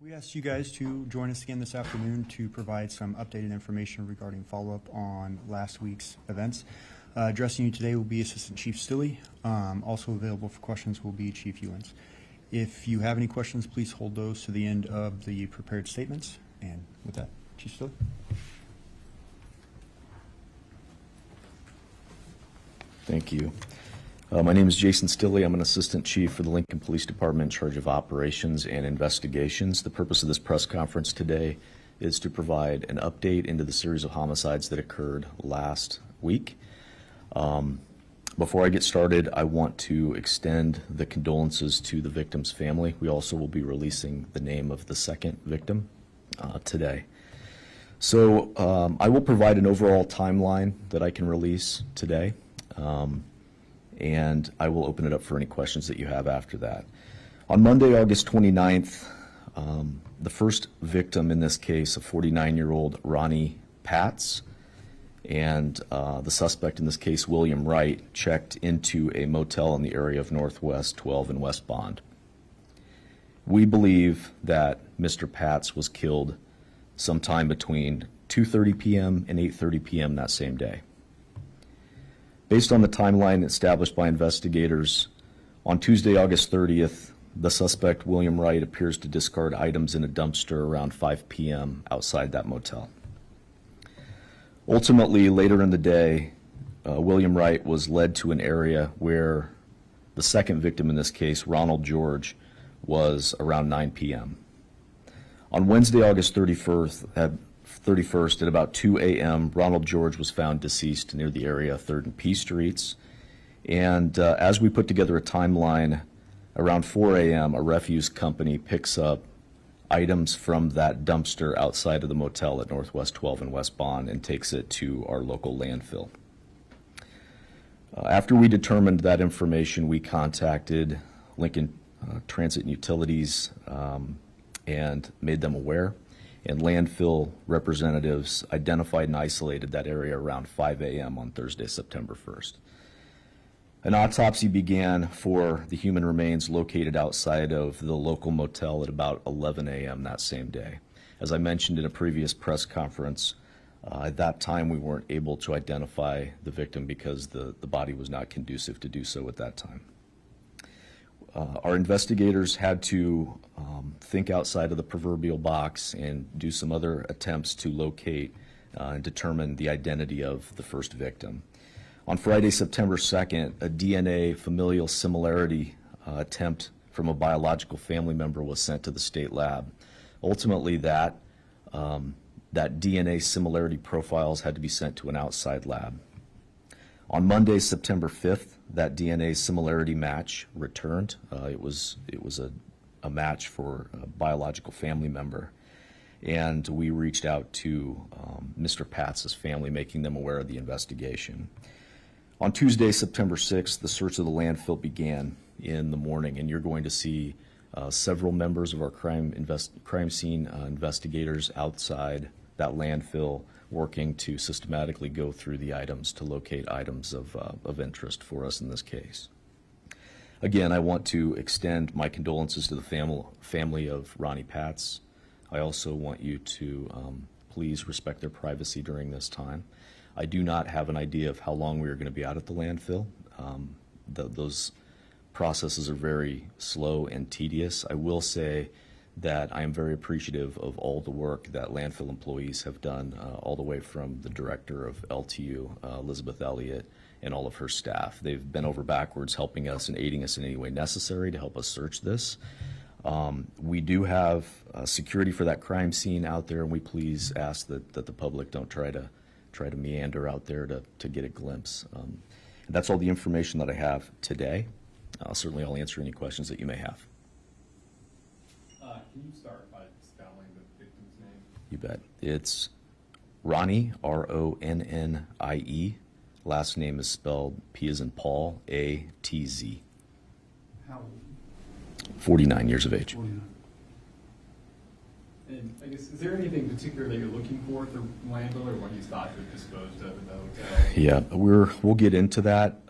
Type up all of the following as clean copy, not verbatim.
We asked you guys to join us again this afternoon to provide some updated information regarding follow-up on last week's events. Addressing you today will be Assistant Chief Stilley. Also available for questions will be Chief Ewens. If you have any questions, please hold those to the end of the prepared statements. And with that, Chief Stilley. Thank you. My name is Jason Stilley. I'm an Assistant Chief for the Lincoln Police Department in charge of operations and investigations. The purpose of this press conference today is to provide an update into the series of homicides that occurred last week. Before I get started, I want to extend the condolences to the victim's family. We also will be releasing the name of the second victim today. So I will provide an overall timeline that I can release today. And I will open it up for any questions that you have after that. On Monday, August 29th, the first victim in this case, a 49-year-old Ronnie Patz, and the suspect in this case, William Wright, checked into a motel in the area of Northwest 12 and West Bond. We believe that Mr. Patz was killed sometime between 2:30 p.m. and 8:30 p.m. that same day. Based on the timeline established by investigators, on Tuesday, August 30th, the suspect, William Wright, appears to discard items in a dumpster around 5 p.m. outside that motel. Ultimately, later in the day, William Wright was led to an area where the second victim in this case, Ronald George, was around 9 p.m. On Wednesday, August 31st, at about 2 a.m., Ronald George was found deceased near the area of 3rd and P Streets. And as we put together a timeline, around 4 a.m., a refuse company picks up items from that dumpster outside of the motel at Northwest 12 and West Bond and takes it to our local landfill. After we determined that information, we contacted Lincoln Transit and Utilities and made them aware. And landfill representatives identified and isolated that area around 5 a.m. on Thursday, September 1st. An autopsy began for the human remains located outside of the local motel at about 11 a.m. that same day. As I mentioned in a previous press conference, at that time we weren't able to identify the victim because the body was not conducive to do so at that time. Our investigators had to think outside of the proverbial box and do some other attempts to locate and determine the identity of the first victim. On Friday, September 2nd, a DNA familial similarity attempt from a biological family member was sent to the state lab. Ultimately, that DNA similarity profiles had to be sent to an outside lab. On Monday, September 5th, that DNA similarity match returned. It was a match for a biological family member. And we reached out to Mr. Patz's family, making them aware of the investigation. On Tuesday, September 6th, the search of the landfill began in the morning, and you're going to see several members of our crime scene investigators outside that landfill working to systematically go through the items to locate items of interest for us in this case. Again, I want to extend my condolences to the family of Ronnie Patz. I also want you to please respect their privacy during this time. I do not have an idea of how long we are going to be out at the landfill. Those processes are very slow and tedious. I will say that I am very appreciative of all the work that landfill employees have done, all the way from the director of LTU, Elizabeth Elliott, and all of her staff. They've bent over backwards helping us and aiding us in any way necessary to help us search this. We do have security for that crime scene out there, and we please ask that the public don't try to meander out there to get a glimpse. And that's all the information that I have today. Certainly I'll answer any questions that you may have. Can you start by spelling the victim's name? You bet. It's Ronnie, R-O-N-N-I-E. Last name is spelled P as in Paul, A-T-Z. How old? 49 years of age. 49. And I guess, is there anything particular that you're looking for at the landfill, or what he's thought to have disposed of in the hotel? Yeah, we'll get into that.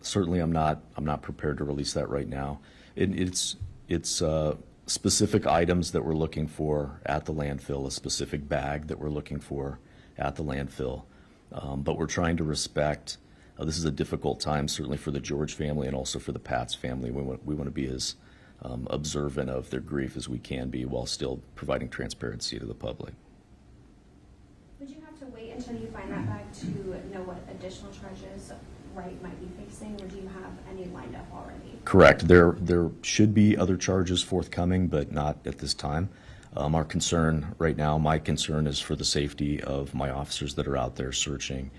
Certainly, I'm not prepared to release that right now. It's specific items that we're looking for at the landfill, a specific bag that we're looking for at the landfill. But we're trying to respect, this is a difficult time, certainly for the George family and also for the Pats family. We want to be as observant of their grief as we can be while still providing transparency to the public. Would you have to wait until you find that bag to know what additional charges Wright might be facing, or do you have any lined up already? Correct. There should be other charges forthcoming, but not at this time. Our concern right now, my concern is for the safety of my officers that are out there searching.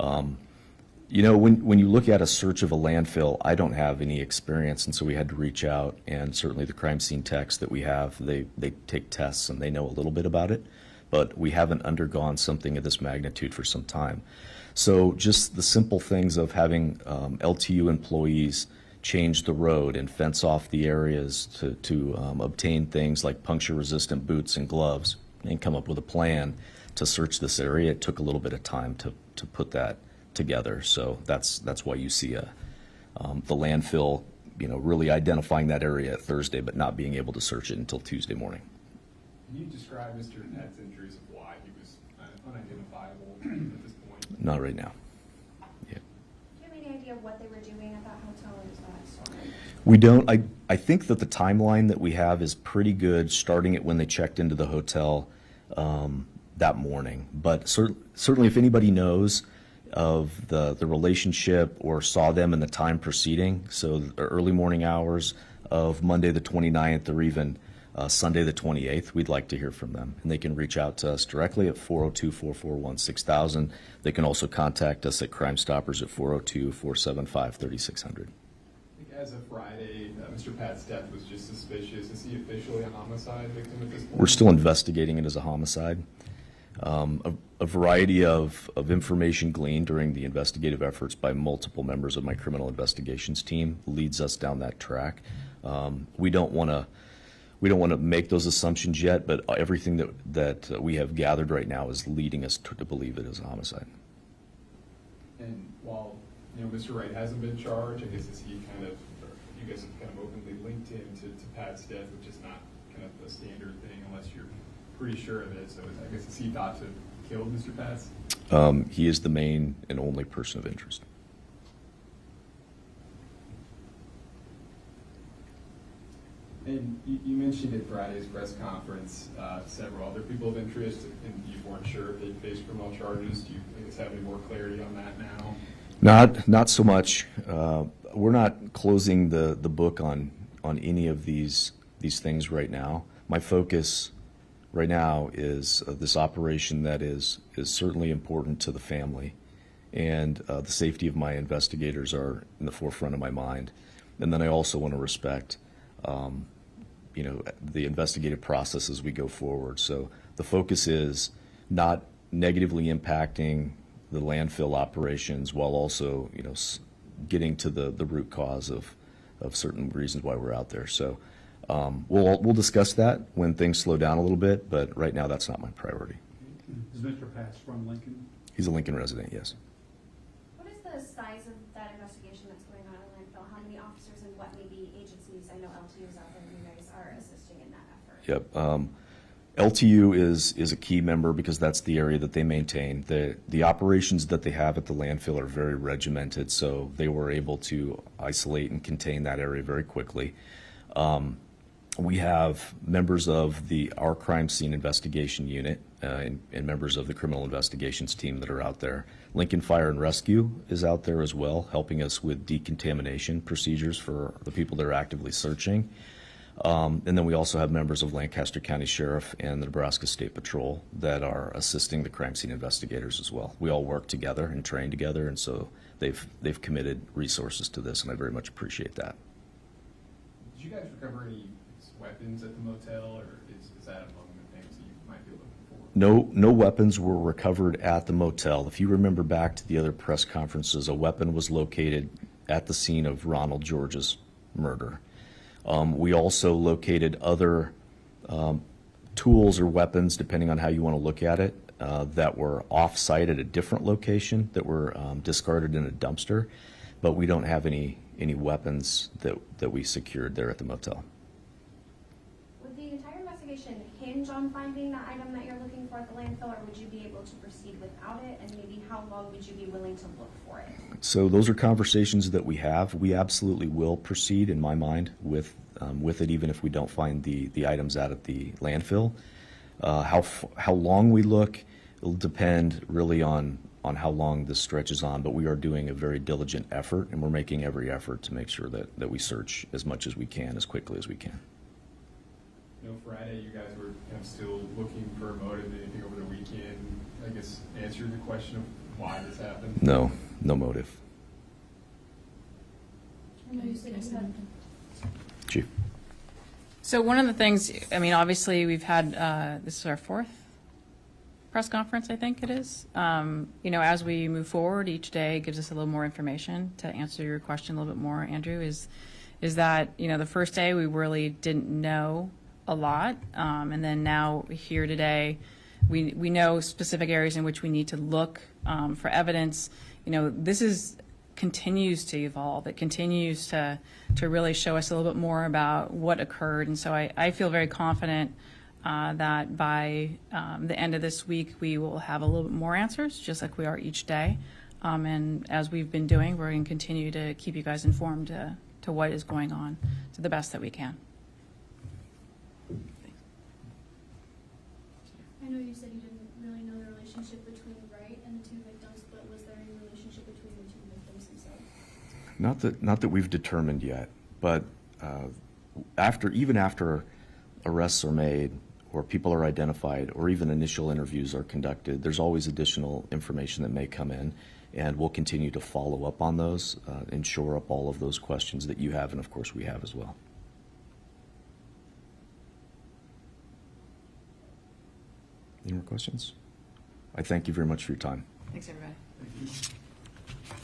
You know, when you look at a search of a landfill, I don't have any experience, and so we had to reach out, and certainly the crime scene techs that we have, they take tests and they know a little bit about it, but we haven't undergone something of this magnitude for some time. So just the simple things of having LTU employees change the road and fence off the areas to obtain things like puncture-resistant boots and gloves and come up with a plan to search this area, it took a little bit of time to put that together. So that's why you see the landfill, you know, really identifying that area at Thursday, but not being able to search it until Tuesday morning. Can you describe Mr. Pett's injuries of why he was unidentifiable at this point? Not right now. Yeah. Do you have any idea what they were doing at that hotel, or is that story? We don't. I think that the timeline that we have is pretty good, starting at when they checked into the hotel that morning. But certainly if anybody knows of the relationship or saw them in the time preceding, so the early morning hours of Monday the 29th or even Sunday the 28th, we'd like to hear from them. And they can reach out to us directly at 402-441-6000. They can also contact us at Crime Stoppers at 402-475-3600. As of Friday, Mr. Pat's death was just suspicious. Is he officially a homicide victim at this point? We're still investigating it as a homicide. A variety of information gleaned during the investigative efforts by multiple members of my criminal investigations team leads us down that track. We don't want to make those assumptions yet, but everything that we have gathered right now is leading us to believe it is a homicide. And while Mr. Wright hasn't been charged, I guess you guys have kind of openly linked him to Pat's death, which is not kind of a standard thing unless you're pretty sure of it. So I guess is he thought to kill Mr. Pat's? He is the main and only person of interest. And you mentioned at Friday's press conference several other people of interest, and you weren't sure if they faced criminal charges. Do you, I guess, have any more clarity on that now? Not so much. We're not closing the book on any of these things right now. My focus right now is this operation that is certainly important to the family, and the safety of my investigators are in the forefront of my mind. And then I also want to respect the investigative process as we go forward. So the focus is not negatively impacting the landfill operations while also getting to the root cause of certain reasons why we're out there. So we'll discuss that when things slow down a little bit, but right now that's not my priority. Is Mr. Pat's from Lincoln? He's a Lincoln resident, yes. What is the size of that investigation that's going on in landfill? How many officers and what maybe agencies? I know LTU is out there and you guys are assisting in that effort. Yep. LTU is a key member because that's the area that they maintain. The operations that they have at the landfill are very regimented, so they were able to isolate and contain that area very quickly. We have members of our crime scene investigation unit and members of the criminal investigations team that are out there. Lincoln Fire and Rescue is out there as well, helping us with decontamination procedures for the people that are actively searching. And then we also have members of Lancaster County Sheriff and the Nebraska State Patrol that are assisting the crime scene investigators as well. We all work together and train together, and so they've committed resources to this, and I very much appreciate that. Did you guys recover any weapons at the motel, or is that among the things that you might be looking for? No weapons were recovered at the motel. If you remember back to the other press conferences, a weapon was located at the scene of Ronald George's murder. We also located other tools or weapons, depending on how you want to look at it, that were off-site at a different location that were discarded in a dumpster, but we don't have any weapons that we secured there at the motel. hinge on finding that item that you're looking for at the landfill, or would you be able to proceed without it? And maybe how long would you be willing to look for it? So those are conversations that we have. We absolutely will proceed, in my mind, with it, even if we don't find the items out at the landfill. How long we look, it'll depend really on how long this stretches on, but we are doing a very diligent effort, and we're making every effort to make sure that we search as much as we can, as quickly as we can. You know, Friday, you guys were kind of still looking for a motive, anything over the weekend, I guess, answer the question of why this happened? No motive. I know you said you had Chief. So one of the things, I mean, obviously, we've had, this is our fourth press conference, I think it is. You know, as we move forward, each day gives us a little more information. To answer your question a little bit more, Andrew, is that, you know, the first day we really didn't know a lot. And then now here today, we know specific areas in which we need to look for evidence. You know, this continues to evolve. It continues to really show us a little bit more about what occurred. And so I feel very confident that by the end of this week, we will have a little bit more answers, just like we are each day. And as we've been doing, we're going to continue to keep you guys informed to what is going on to the best that we can. I know you said you didn't really know the relationship between Wright and the two victims, but was there any relationship between the two victims themselves? Not that we've determined yet, but even after arrests are made or people are identified or even initial interviews are conducted, there's always additional information that may come in, and we'll continue to follow up on those and shore up all of those questions that you have, and of course we have as well. Any more questions? I thank you very much for your time. Thanks, everybody.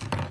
Thank you.